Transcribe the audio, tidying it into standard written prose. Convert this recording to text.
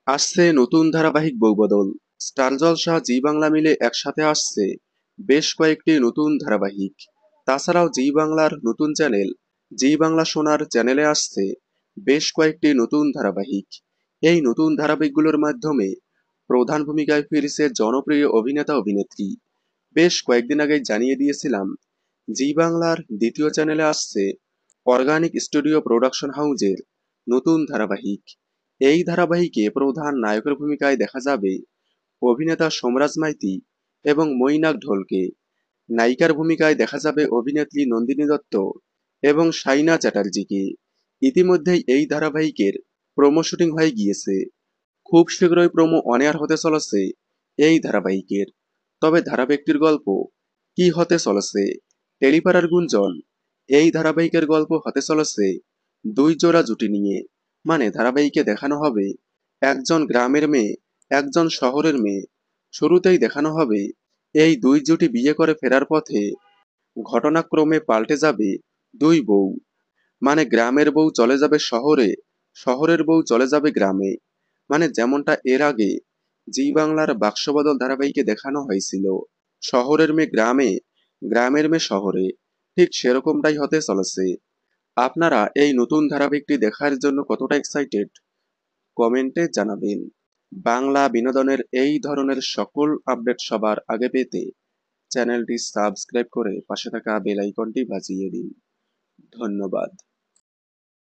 আসছে নতুন ধারাবাহিক বৌবদল। স্টার জলসা জি বাংলা মিলে একসাথে আসছে বেশ কয়েকটি নতুন ধারাবাহিক। তাছাড়াও জি বাংলার নতুন চ্যানেল জি বাংলা সোনার চ্যানেলে আসছে বেশ কয়েকটি নতুন ধারাবাহিক। এই নতুন ধারাবাহিকগুলোর মাধ্যমে প্রধান ভূমিকায় ফিরেছে জনপ্রিয় অভিনেতা অভিনেত্রী। বেশ কয়েকদিন আগে জানিয়ে দিয়েছিলাম জি বাংলার দ্বিতীয় চ্যানেলে আসছে অর্গানিক স্টুডিও প্রোডাকশন হাউজের নতুন ধারাবাহিক। এই ধারাবাহিকে প্রধান নায়কের ভূমিকায় দেখা যাবে অভিনেতা সোমরাজ মাইতি এবং মৈনাক ঢোলকে। নায়িকার ভূমিকায় দেখা যাবে অভিনেত্রী নন্দিনী দত্ত এবং সাইনা চ্যাটার্জিকে। ইতিমধ্যেই এই ধারাবাহিকের প্রোমো শুটিং হয়ে গিয়েছে। খুব শীঘ্রই প্রোমো অন এয়ার হতে চলেছে এই ধারাবাহিকের। তবে ধারাবাহিকটির গল্প কি হতে চলেছে? টেলিপাড়ার গুঞ্জন এই ধারাবাহিকের গল্প হতে চলেছে দুই জোড়া জুটি নিয়ে। মানে ধারাবাহিকে দেখানো হবে একজন গ্রামের মেয়ে, একজন শহরের মেয়ে। শুরুতেই দেখানো হবে এই দুই জুটি বিয়ে করে ফেরার পথে ঘটনাক্রমে পাল্টে যাবে দুই বউ। মানে গ্রামের বউ চলে যাবে শহরে, শহরের বউ চলে যাবে গ্রামে। মানে যেমনটা এর আগে জি বাংলার বাক্সবদল ধারাবাহিকে দেখানো হয়েছিল, শহরের মেয়ে গ্রামে, গ্রামের মেয়ে শহরে, ঠিক সেরকমটাই হতে চলেছে। আপনারা এই নতুন ধারাবাহিকটি দেখার জন্য কতটা এক্সাইটেড কমেন্টে জানাবেন। বাংলা বিনোদনের এই ধরনের সকল আপডেট সবার আগে পেতে চ্যানেলটি সাবস্ক্রাইব করে পাশে থাকা বেল আইকনটি বাজিয়ে দিন। ধন্যবাদ।